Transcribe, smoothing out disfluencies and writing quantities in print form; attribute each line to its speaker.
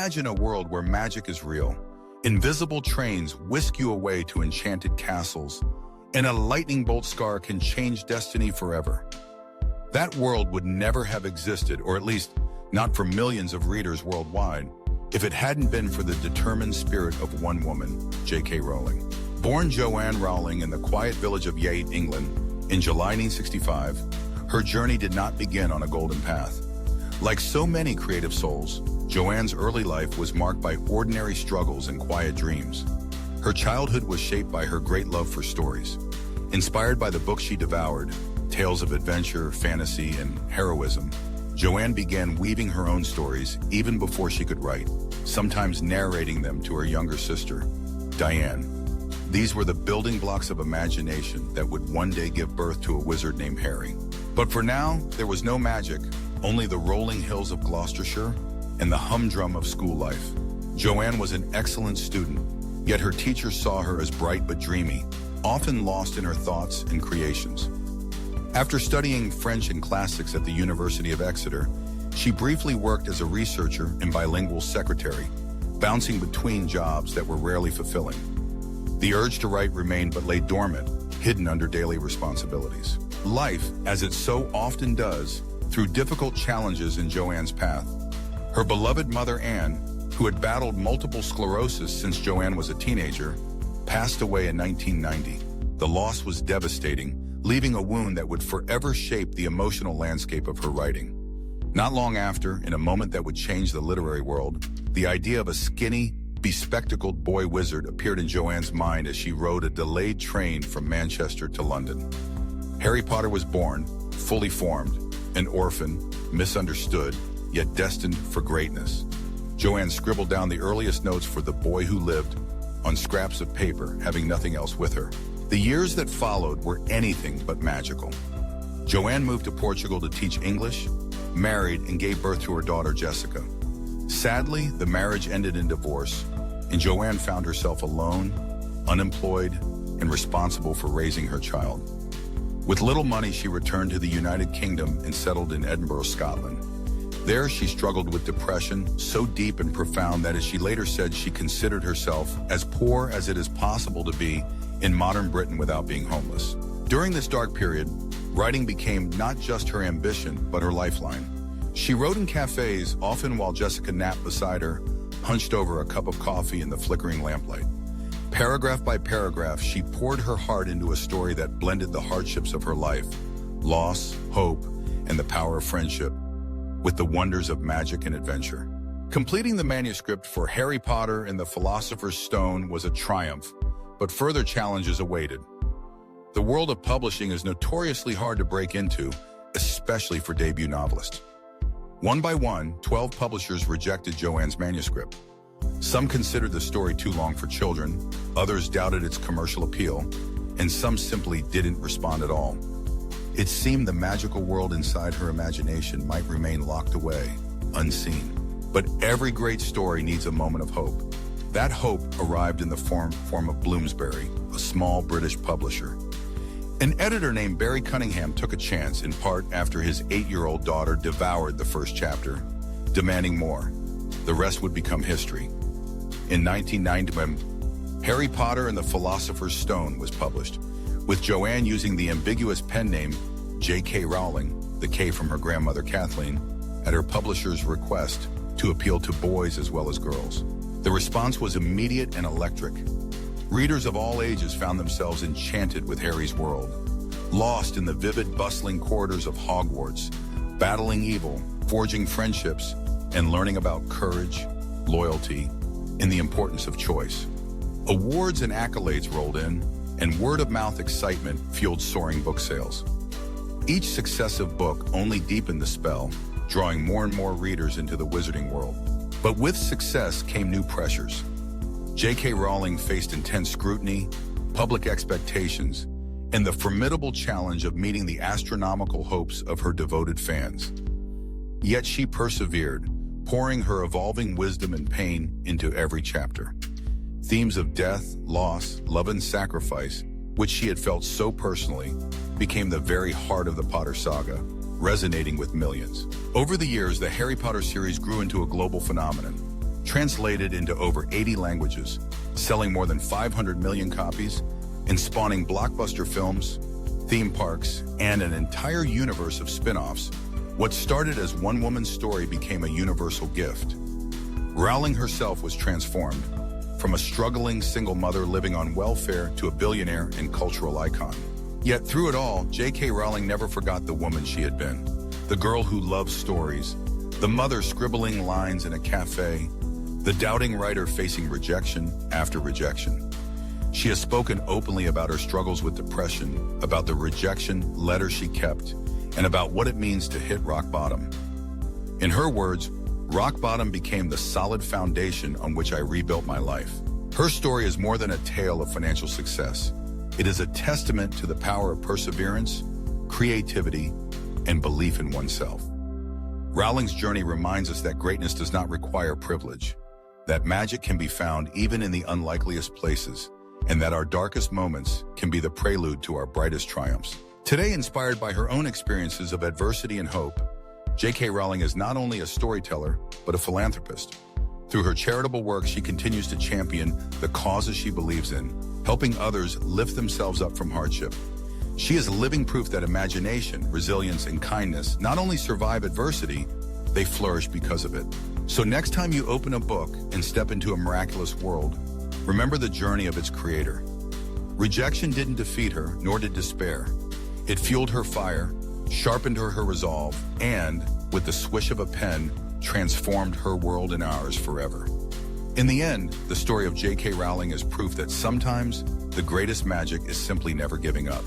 Speaker 1: Imagine a world where magic is real. Invisible trains whisk you away to enchanted castles, and a lightning bolt scar can change destiny forever. That world would never have existed, or at least not for millions of readers worldwide, if it hadn't been for the determined spirit of one woman, J.K. Rowling. Born Joanne Rowling in the quiet village of Yate, England, in July 1965, her journey did not begin on a golden path. Like so many creative souls, Joanne's early life was marked by ordinary struggles and quiet dreams. Her childhood was shaped by her great love for stories. Inspired by the books she devoured, tales of adventure, fantasy, and heroism, Joanne began weaving her own stories even before she could write, sometimes narrating them to her younger sister, Diane. These were the building blocks of imagination that would one day give birth to a wizard named Harry. But for now, there was no magic, only the rolling hills of Gloucestershire and the humdrum of school life. Joanne was an excellent student, yet her teachers saw her as bright but dreamy, often lost in her thoughts and creations. After studying French and classics at the University of Exeter, she briefly worked as a researcher and bilingual secretary, bouncing between jobs that were rarely fulfilling. The urge to write remained but lay dormant, hidden under daily responsibilities. Life, as it so often does, threw difficult challenges in Joanne's path. Her beloved mother, Anne, who had battled multiple sclerosis since Joanne was a teenager, passed away in 1990. The loss was devastating, leaving a wound that would forever shape the emotional landscape of her writing. Not long after, in a moment that would change the literary world, the idea of a skinny, bespectacled boy wizard appeared in Joanne's mind as she rode a delayed train from Manchester to London. Harry Potter was born, fully formed, an orphan, misunderstood, yet destined for greatness. Joanne scribbled down the earliest notes for the boy who lived on scraps of paper, having nothing else with her. The years that followed were anything but magical. Joanne moved to Portugal to teach English, married, and gave birth to her daughter, Jessica. Sadly, the marriage ended in divorce, and Joanne found herself alone, unemployed, and responsible for raising her child. With little money, she returned to the United Kingdom and settled in Edinburgh, Scotland. There, she struggled with depression so deep and profound that, as she later said, she considered herself as poor as it is possible to be in modern Britain without being homeless. During this dark period, writing became not just her ambition, but her lifeline. She wrote in cafes, often while Jessica napped beside her, hunched over a cup of coffee in the flickering lamplight. Paragraph by paragraph, she poured her heart into a story that blended the hardships of her life, loss, hope, and the power of friendship, with the wonders of magic and adventure. Completing the manuscript for Harry Potter and the Philosopher's Stone was a triumph, but further challenges awaited. The world of publishing is notoriously hard to break into, especially for debut novelists. One by one, 12 publishers rejected Joanne's manuscript. Some considered the story too long for children, others doubted its commercial appeal, and some simply didn't respond at all. It seemed the magical world inside her imagination might remain locked away, unseen. But every great story needs a moment of hope. That hope arrived in the form of Bloomsbury, a small British publisher. An editor named Barry Cunningham took a chance, in part after his 8-year-old daughter devoured the first chapter, demanding more. The rest would become history. In 1990, Harry Potter and the Philosopher's Stone was published, with Joanne using the ambiguous pen name J.K. Rowling, the K from her grandmother Kathleen, at her publisher's request to appeal to boys as well as girls. The response was immediate and electric. Readers of all ages found themselves enchanted with Harry's world, lost in the vivid, bustling corridors of Hogwarts, battling evil, forging friendships, and learning about courage, loyalty, and the importance of choice. Awards and accolades rolled in, and word-of-mouth excitement fueled soaring book sales. Each successive book only deepened the spell, drawing more and more readers into the wizarding world. But with success came new pressures. J.K. Rowling faced intense scrutiny, public expectations, and the formidable challenge of meeting the astronomical hopes of her devoted fans. Yet she persevered, pouring her evolving wisdom and pain into every chapter. Themes of death, loss, love, and sacrifice, which she had felt so personally, became the very heart of the Potter saga, resonating with millions. Over the years, the Harry Potter series grew into a global phenomenon. translated into over 80 languages, selling more than 500 million copies, and spawning blockbuster films, theme parks, and an entire universe of spin-offs. What started as one woman's story became a universal gift. Rowling herself was transformed, from a struggling single mother living on welfare to a billionaire and cultural icon. Yet through it all, J.K. Rowling never forgot the woman she had been. The girl who loved stories, the mother scribbling lines in a cafe, the doubting writer facing rejection after rejection. She has spoken openly about her struggles with depression, about the rejection letter she kept, and about what it means to hit rock bottom. In her words, rock bottom became the solid foundation on which I rebuilt my life. Her story is more than a tale of financial success. It is a testament to the power of perseverance, creativity, and belief in oneself. Rowling's journey reminds us that greatness does not require privilege, that magic can be found even in the unlikeliest places, and that our darkest moments can be the prelude to our brightest triumphs. Today, inspired by her own experiences of adversity and hope, J.K. Rowling is not only a storyteller, but a philanthropist. Through her charitable work, she continues to champion the causes she believes in, helping others lift themselves up from hardship. She is living proof that imagination, resilience, and kindness not only survive adversity, they flourish because of it. So next time you open a book and step into a miraculous world, remember the journey of its creator. Rejection didn't defeat her, nor did despair. It fueled her fire, sharpened her resolve, and, with the swish of a pen, transformed her world and ours forever. In the end, the story of J.K. Rowling is proof that sometimes the greatest magic is simply never giving up.